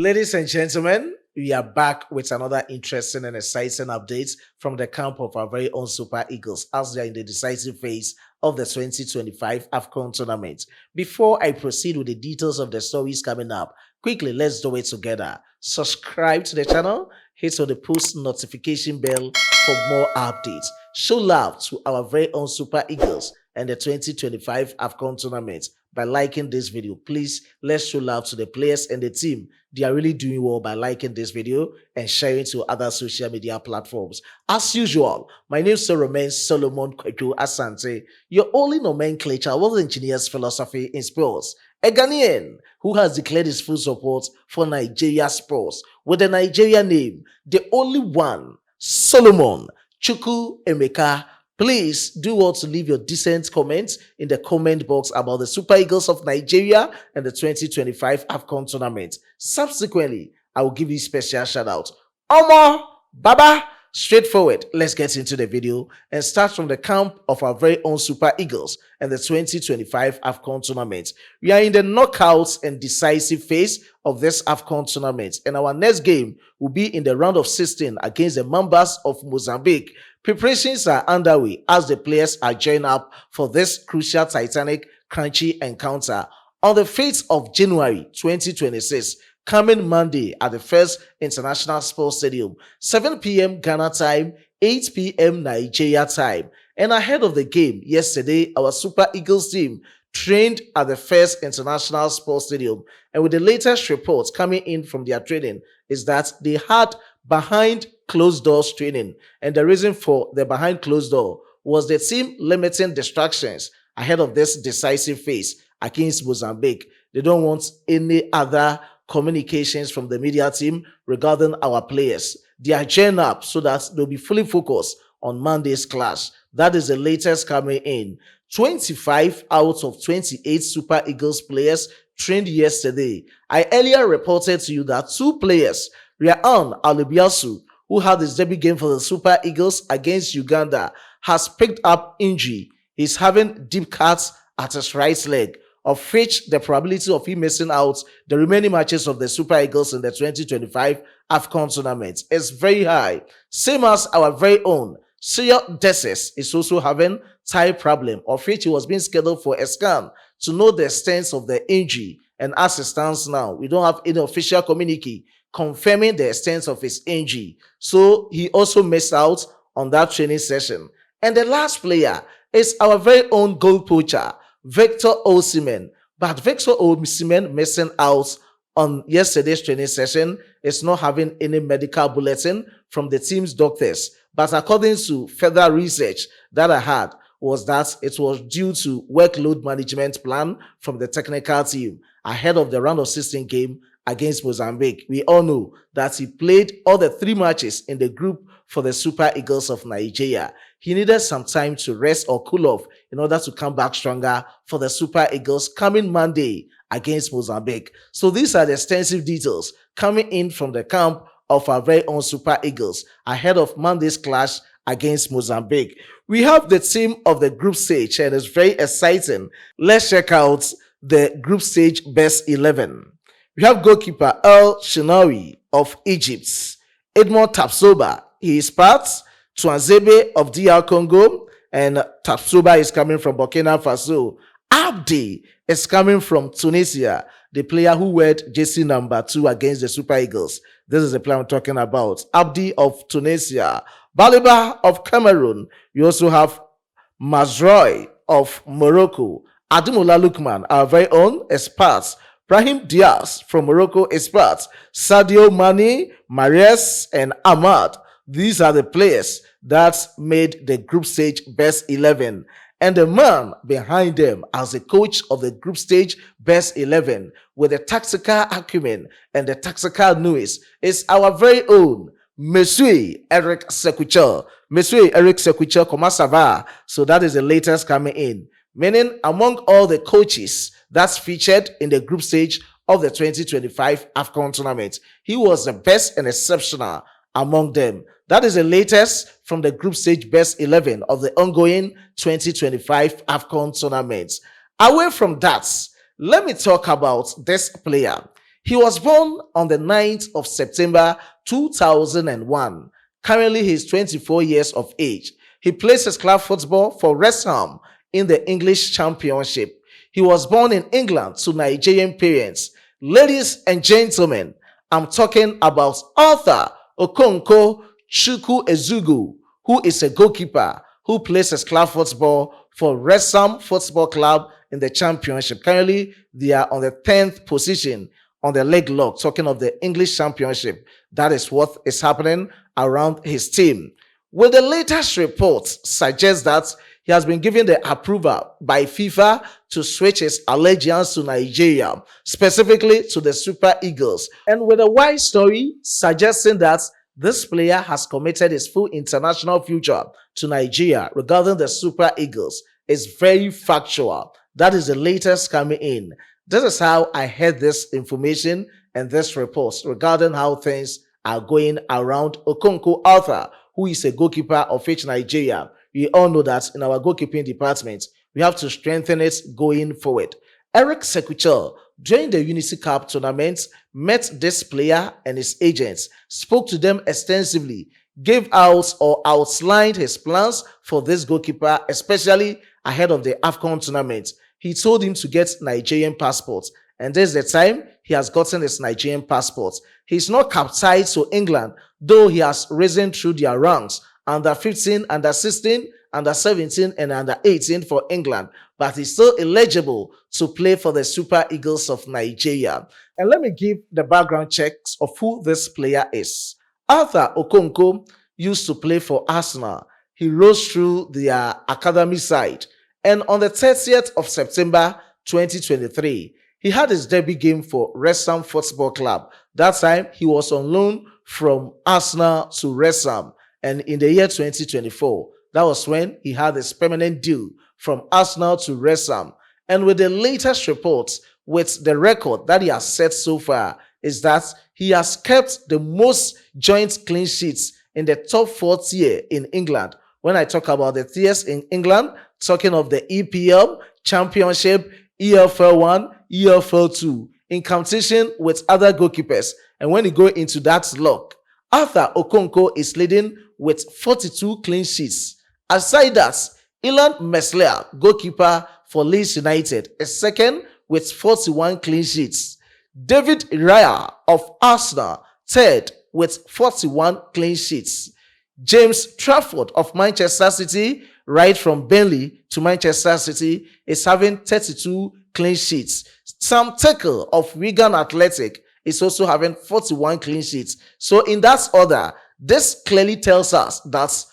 Ladies and gentlemen, we are back with another interesting and exciting update from the camp of our very own Super Eagles as they are in the decisive phase of the 2025 AFCON tournament. Before I proceed with the details of the stories coming up, quickly let's do it together. Subscribe to the channel, hit on the post notification bell for more updates. Show love to our very own Super Eagles and the 2025 AFCON tournament by liking this video. Please, let's show love to the players and the team. They are really doing well by liking this video and sharing to other social media platforms. As usual, my name still remains Solomon Kweku Asante, your only nomenclature of engineer's philosophy in sports. A Ghanaian who has declared his full support for Nigeria sports with a Nigeria name, the only one, Solomon Chukwu Emeka. Please do well to leave your decent comments in the comment box about the Super Eagles of Nigeria and the 2025 AFCON tournament. Subsequently, I will give you a special shout out. Omo, Baba, straightforward. Let's get into the video and start from the camp of our very own Super Eagles and the 2025 AFCON tournament. We are in the knockouts and decisive phase of this AFCON tournament, and our next game will be in the round of 16 against the Mambas of Mozambique. Preparations are underway as the players are gearing up for this crucial titanic crunchy encounter on the 5th of January 2026, coming Monday at the First International Sports Stadium, 7 p.m. Ghana time, 8 p.m. Nigeria time. And ahead of the game yesterday, our Super Eagles team trained at the First International Sports Stadium. And with the latest reports coming in from their training is that they had behind closed doors training. And the reason for the behind closed door was the team limiting distractions ahead of this decisive phase against Mozambique. They don't want any other communications from the media team regarding our players. They are gearing up so that they'll be fully focused on Monday's clash. That is the latest coming in. 25 out of 28 Super Eagles players trained yesterday. I earlier reported to you that two players, Ryan Alibiasu, who had his debut game for the Super Eagles against Uganda, has picked up injury. He's having deep cuts at his right leg, of which the probability of him missing out the remaining matches of the Super Eagles in the 2025 AFCON tournament is very high. Same as our very own Sir Deses is also having thigh problem, of which he was being scheduled for a scan to know the extent of the injury. And as it stands now, we don't have any official communique confirming the extent of his injury. So he also missed out on that training session. And the last player is our very own goal poacher, Victor Osimhen. But Victor Osimhen missing out on yesterday's training session is not having any medical bulletin from the team's doctors. But according to further research that I had, was that it was due to workload management plan from the technical team ahead of the round of 16 game against Mozambique. We all know that he played all the 3 matches in the group for the Super Eagles of Nigeria. He needed some time to rest or cool off in order to come back stronger for the Super Eagles coming Monday against Mozambique. So these are the extensive details coming in from the camp of our very own Super Eagles ahead of Monday's clash against Mozambique. We have the team of the group stage and it's very exciting. Let's check out the group stage best 11. We have goalkeeper El Shinawi of Egypt, Edmond Tapsoba, he is part, Twanzebe of DR Congo, and Tapsoba is coming from Burkina Faso. Abdi is coming from Tunisia, the player who wore jersey number 2 against the Super Eagles. This is the player I'm talking about. Abdi of Tunisia. Baliba of Cameroon. We also have Mazroy of Morocco. Ademola Lukman, our very own, is part. Brahim Diaz from Morocco is part. Sadio Mane, Mahrez, and Ahmad. These are the players that made the group stage best 11. And the man behind them as the coach of the group stage best 11 with the tactical acumen and the tactical nous is our very own Monsieur Eric Sekucha. Monsieur Eric Sekucha, comment ça va? So that is the latest coming in. Meaning among all the coaches that's featured in the group stage of the 2025 AFCON tournament, he was the best and exceptional among them. That is the latest from the group stage best 11 of the ongoing 2025 AFCON tournament. Away from that, let me talk about this player. He was born on the 9th of September 2001. Currently, he is 24 years of age. He plays his club football for West Ham in the English Championship. He was born in England to Nigerian parents. Ladies and gentlemen, I'm talking about Arthur Okonkwo Chukwu Ezugu, who is a goalkeeper who plays his club football for West Ham Football Club in the Championship. Currently, they are on the 10th position on the leg log, talking of the English Championship. That is what is happening around his team. Well, the latest reports suggest that he has been given the approval by FIFA to switch his allegiance to Nigeria, specifically to the Super Eagles. And with a wide story suggesting that this player has committed his full international future to Nigeria regarding the Super Eagles is very factual. That is the latest coming in. This is how I heard this information and this report regarding how things are going around Okonkwo Arthur, who is a goalkeeper of H Nigeria. We all know that in our goalkeeping department, we have to strengthen it going forward. Eric Sekuchel, during the Unity Cup tournament, met this player and his agents, spoke to them extensively, gave out or outlined his plans for this goalkeeper, especially ahead of the AFCON tournament. He told him to get Nigerian passports, and this is the time he has gotten his Nigerian passport. He's not captized to England, though he has risen through their ranks, under 15, under 16, under 17, and under 18 for England, but he's still eligible to play for the Super Eagles of Nigeria. And let me give the background checks of who this player is. Arthur Okonkwo used to play for Arsenal. He rose through their academy side, and on the 30th of September 2023, he had his debut game for West Ham Football Club. That time, he was on loan from Arsenal to West Ham. And in the year 2024, that was when he had his permanent deal from Arsenal to West Ham. And with the latest reports, with the record that he has set so far, is that he has kept the most joint clean sheets in the top 4 tier in England. When I talk about the tiers in England, talking of the EPL, Championship, EFL 1, EFL 2, in competition with other goalkeepers. And when you go into that log, Arthur Okonkwo is leading with 42 clean sheets. Aside that, Ilan Meslier, goalkeeper for Leeds United, is second with 41 clean sheets. David Raya of Arsenal, third with 41 clean sheets. James Trafford of Manchester City, right from Burnley to Manchester City, is having 32 clean sheets. Sam Tekel of Wigan Athletic is also having 41 clean sheets. So in that order, this clearly tells us that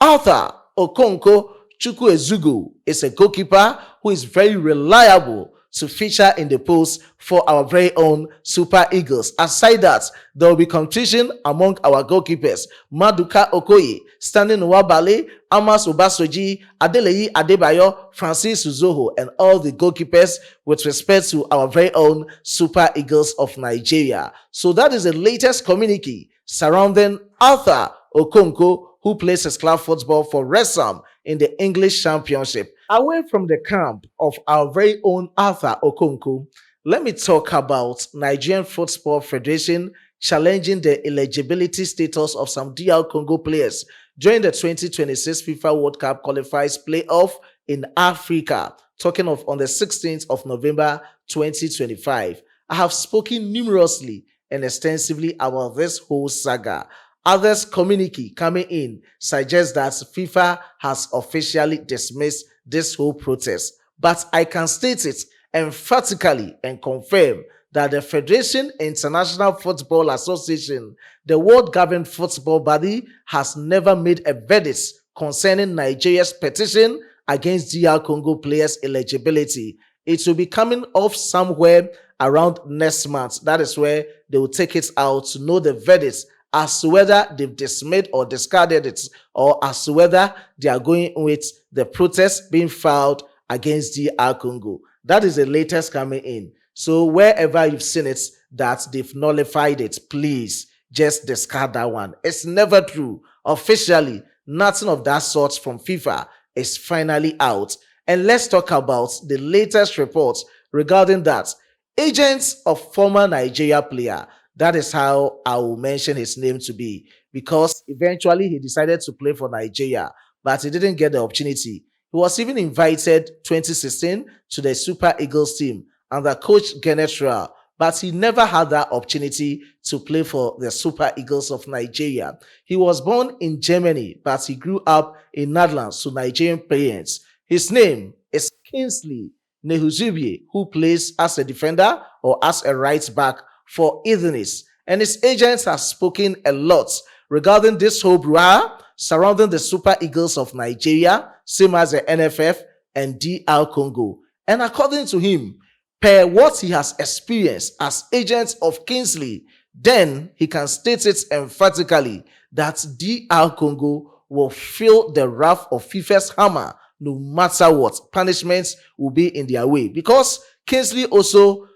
Arthur Okonkwo Chukwu Ezugu is a goalkeeper who is very reliable to feature in the post for our very own Super Eagles. Aside that, there will be competition among our goalkeepers. Maduka Okoye, Stanley Nwabali, Amos Obasoji, Adeleyi Adebayo, Francis Uzoho, and all the goalkeepers with respect to our very own Super Eagles of Nigeria. So that is the latest communique surrounding Arthur Okonkwo, who plays his club football for West Ham in the English Championship. Away from the camp of our very own Arthur Okonkwo, let me talk about Nigerian Football Federation challenging the eligibility status of some DR Congo players during the 2026 FIFA World Cup qualifiers playoff in Africa, talking of on the 16th of November 2025. I have spoken numerously and extensively about this whole saga. Others communique coming in suggests that FIFA has officially dismissed this whole protest. But I can state it emphatically and confirm that the Federation International Football Association, the world governing football body, has never made a verdict concerning Nigeria's petition against DR Congo players' eligibility. It will be coming off somewhere around next month. That is where they will take it out to know the verdict as to whether they've dismissed or discarded it, or as to whether they are going with the protest being filed against DR Congo. That is the latest coming in. So wherever you've seen it that they've nullified it, please just discard that one. It's never true. Officially, nothing of that sort from FIFA is finally out. And let's talk about the latest reports regarding that. agents of former Nigeria player. That is how I will mention his name to be, because eventually he decided to play for Nigeria, but he didn't get the opportunity. He was even invited 2016 to the Super Eagles team under coach Genetra, but he never had that opportunity to play for the Super Eagles of Nigeria. He was born in Germany, but he grew up in Netherlands to Nigerian parents. His name is Kingsley Nehuzubie, who plays as a defender or as a right back for Idris. And his agents have spoken a lot regarding this whole brouhaha surrounding the Super Eagles of Nigeria, same as the NFF and DR Congo. And according to him, per what he has experienced as agent of Kingsley, then he can state it emphatically that DR Congo will feel the wrath of FIFA's hammer no matter what. Punishments will be in their way, because Kingsley also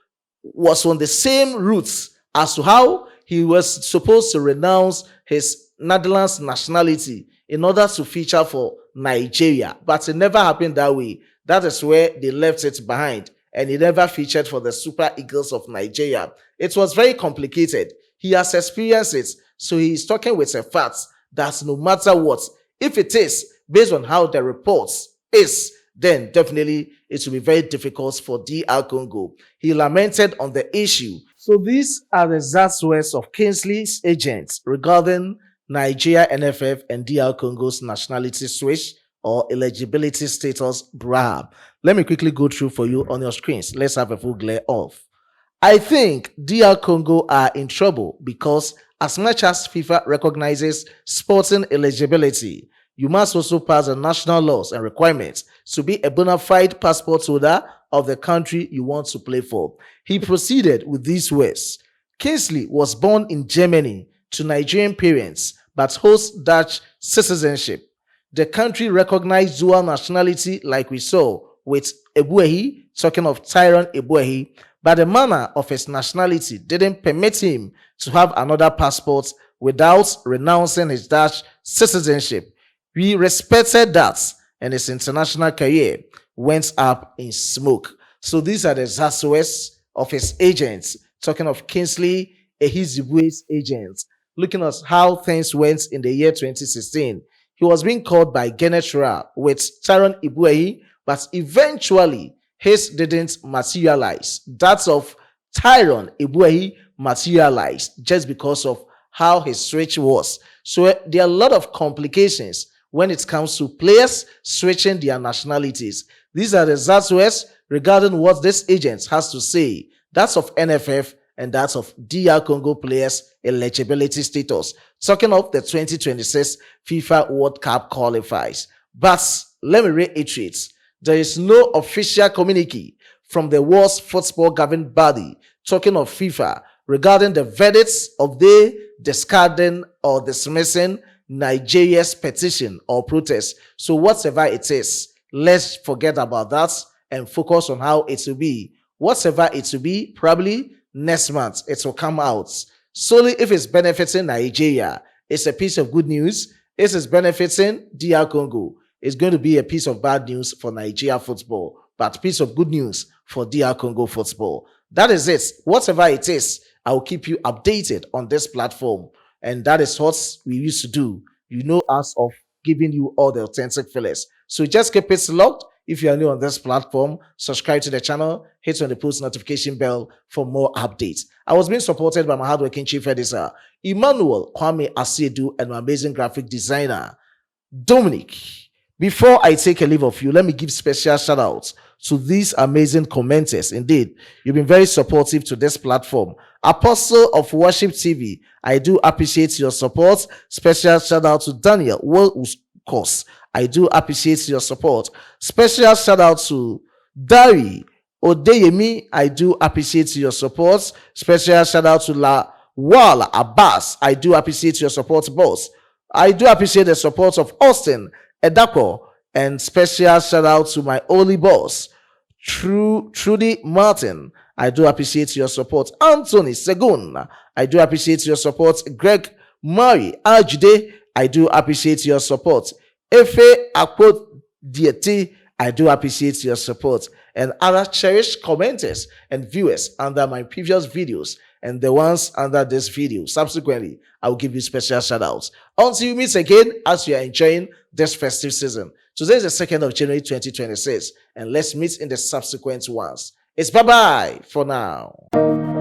was on the same routes as to how he was supposed to renounce his Netherlands nationality in order to feature for Nigeria, but it never happened that way. That is where they left it behind, and he never featured for the Super Eagles of Nigeria. It was very complicated. He has experienced it, so he is talking with a fact that no matter what, if it is based on how the reports is, then definitely it will be very difficult for DR Congo. He lamented on the issue. So these are the exact words of Kingsley's agents regarding Nigeria, NFF, and DR Congo's nationality switch or eligibility status brouhaha. Let me quickly go through for you on your screens. Let's have a full glare off. I think DR Congo are in trouble because as much as FIFA recognizes sporting eligibility, you must also pass the national laws and requirements to be a bona fide passport holder of the country you want to play for. He proceeded with these words. Kingsley was born in Germany to Nigerian parents but holds Dutch citizenship. The country recognized dual nationality like we saw with Ebuehi, talking of Tyrone Ebuehi, but the manner of his nationality didn't permit him to have another passport without renouncing his Dutch citizenship. We respected that, and his international career went up in smoke. So these are the exact words of his agents, talking of Kingsley Ehizibue's agents, looking at how things went in the year 2016. He was being called by Genetra with Tyrone Ebuehi, but eventually his didn't materialize. That of Tyrone Ebuehi materialized just because of how his switch was. So there are a lot of complications when it comes to players switching their nationalities. These are the exact words regarding what this agent has to say. That's of NFF and that's of DR Congo players' eligibility status. Talking of the 2026 FIFA World Cup qualifiers. But let me reiterate, there is no official communique from the world's football governing body talking of FIFA regarding the verdicts of they discarding or dismissing Nigeria's petition or protest. So whatever it is, let's forget about that and focus on how it will be. Whatever it will be, probably next month it will come out. Solely if it's benefiting Nigeria, it's a piece of good news. If it's benefiting DR Congo, it's going to be a piece of bad news for Nigeria football, but piece of good news for DR Congo football. That is it. Whatever it is, I will keep you updated on this platform. And that is what we used to do. You know us of giving you all the authentic fillers. So just keep it locked. If you are new on this platform, subscribe to the channel, hit on the post notification bell for more updates. I was being supported by my hardworking chief editor, Emmanuel Kwame Asiedu, and my amazing graphic designer, Dominic. Before I take a leave of you, let me give special shout outs to these amazing commenters. Indeed, you've been very supportive to this platform. Apostle of Worship TV, I do appreciate your support. Special shout out to Daniel Wolkos. I do appreciate your support. Special shout out to Dari Odeyemi. I do appreciate your support. Special shout out to La Wala Abbas. I do appreciate your support, boss. I do appreciate the support of Austin Edako, and special shout out to my only boss, Trudy Martin. I do appreciate your support. Anthony Segun, I do appreciate your support. Greg Murray Ajde, I do appreciate your support. Efe Akpo Dieti, I do appreciate your support. and other cherished commenters and viewers under my previous videos and the ones under this video. Subsequently, I will give you special shout outs. Until we meet again as you are enjoying this festive season. Today is the 2nd of January 2026, and let's meet in the subsequent ones. It's bye-bye for now.